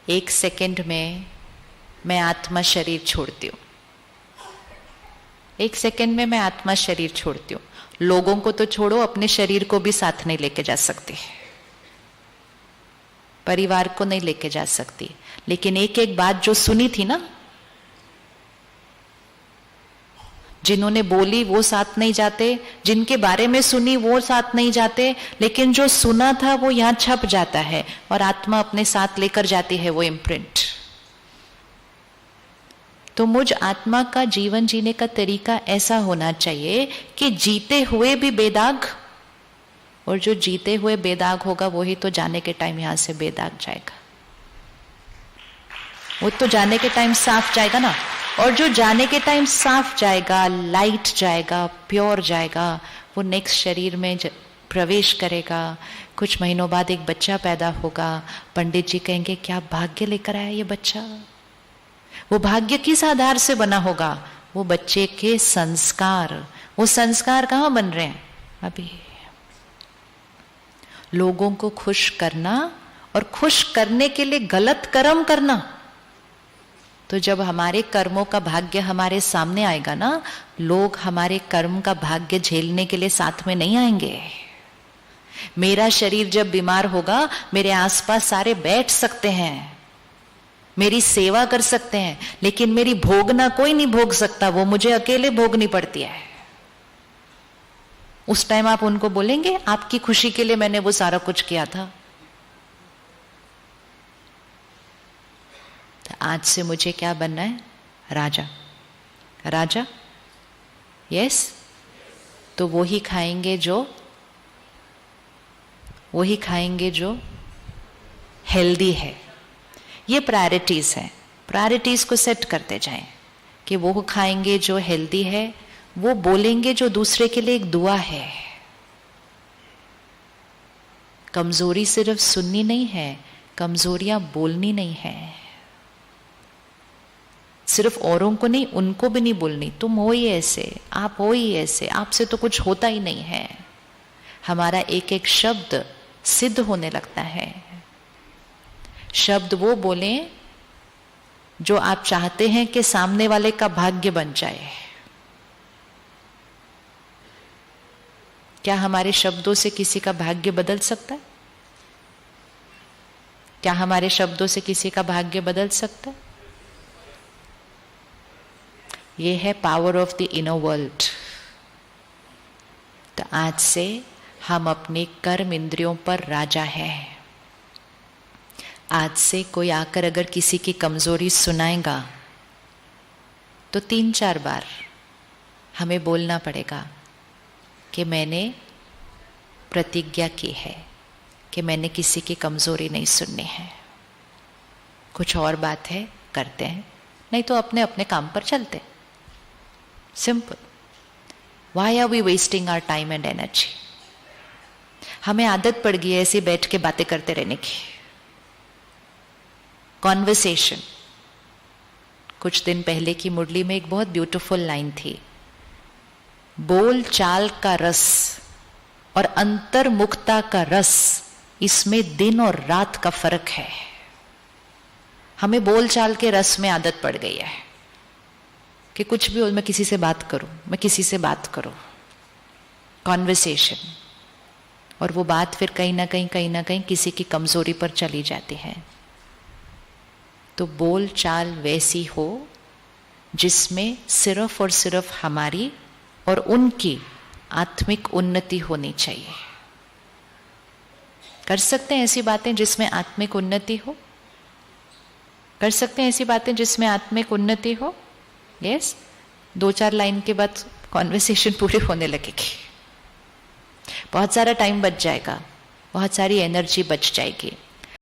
1 second में मैं आत्मा शरीर छोड़ती हूँ। 1 सेकंड में मैं आत्मा शरीर छोड़ती हूँ। लोगों को तो छोड़ो, अपने शरीर को भी साथ नहीं लेके जा सकती, परिवार को नहीं लेके जा सकती। लेकिन एक एक बात जो सुनी थी ना, जिन्होंने बोली वो साथ नहीं जाते, जिनके बारे में सुनी वो साथ नहीं जाते, लेकिन जो सुना था वो यहां छप जाता है और आत्मा अपने साथ लेकर जाती है वो इम्प्रिंट। तो मुझ आत्मा का जीवन जीने का तरीका ऐसा होना चाहिए कि जीते हुए भी बेदाग, और जो जीते हुए बेदाग होगा वही तो जाने के टाइम यहां से बेदाग जाएगा, वो तो जाने के टाइम साफ जाएगा ना। और जो जाने के टाइम साफ जाएगा, लाइट जाएगा, प्योर जाएगा, वो नेक्स्ट शरीर में प्रवेश करेगा। कुछ महीनों बाद एक बच्चा पैदा होगा, पंडित जी कहेंगे क्या भाग्य लेकर आया ये बच्चा। वो भाग्य किस आधार से बना होगा? वो बच्चे के संस्कार। वो संस्कार कहाँ बन रहे हैं अभी? लोगों को खुश करना और खुश करने के लिए गलत कर्म करना। तो जब हमारे कर्मों का भाग्य हमारे सामने आएगा ना, लोग हमारे कर्म का भाग्य झेलने के लिए साथ में नहीं आएंगे। मेरा शरीर जब बीमार होगा, मेरे आसपास सारे बैठ सकते हैं, मेरी सेवा कर सकते हैं, लेकिन मेरी भोगना कोई नहीं भोग सकता, वो मुझे अकेले भोगनी पड़ती है। उस टाइम आप उनको बोलेंगे आपकी खुशी के लिए मैंने वो सारा कुछ किया था। तो आज से मुझे क्या बनना है? राजा। राजा, यस। तो वो ही खाएंगे जो हेल्दी है। ये प्रायोरिटीज है, प्रायोरिटीज को सेट करते जाएं कि वो खाएंगे जो हेल्दी है, वो बोलेंगे जो दूसरे के लिए एक दुआ है। कमजोरी सिर्फ सुननी नहीं है, कमजोरियां बोलनी नहीं है। सिर्फ औरों को नहीं, उनको भी नहीं बोलनी, तुम हो ही ऐसे, आप हो ही ऐसे, आपसे तो कुछ होता ही नहीं है। हमारा एक एक शब्द सिद्ध होने लगता है। शब्द वो बोले जो आप चाहते हैं कि सामने वाले का भाग्य बन जाए। क्या हमारे शब्दों से किसी का भाग्य बदल सकता है? क्या हमारे शब्दों से किसी का भाग्य बदल सकता है? ये है power of the inner world. तो आज से हम अपने कर्म इंद्रियों पर राजा हैं। आज से कोई आकर अगर किसी की कमजोरी सुनाएगा तो 3-4 बार हमें बोलना पड़ेगा कि मैंने प्रतिज्ञा की है कि मैंने किसी की कमजोरी नहीं सुननी है। कुछ और बात है करते हैं, नहीं तो अपने अपने काम पर चलते। Simple. Why are we wasting our time and energy? हमें आदत पड़ गई है ऐसे बैठ के बातें करते रहने की। कॉन्वर्सेशन। कुछ दिन पहले की मुरली में एक बहुत ब्यूटीफुल लाइन थी, बोल चाल का रस और अंतर्मुखता का रस, इसमें दिन और रात का फर्क है। हमें बोल चाल के रस में आदत पड़ गई है कि कुछ भी हो, मैं किसी से बात करूं, मैं किसी से बात करूं, कॉन्वर्सेशन। और वो बात फिर कहीं ना कहीं किसी की कमजोरी पर चली जाती है। तो बोल चाल वैसी हो जिसमें सिर्फ और सिर्फ हमारी और उनकी आत्मिक उन्नति होनी चाहिए। कर सकते हैं ऐसी बातें जिसमें आत्मिक उन्नति हो? कर सकते हैं ऐसी बातें जिसमें आत्मिक उन्नति हो? यस। 2-4 लाइन के बाद कॉन्वर्सेशन पूरी होने लगेगी, बहुत सारा टाइम बच जाएगा, बहुत सारी एनर्जी बच जाएगी।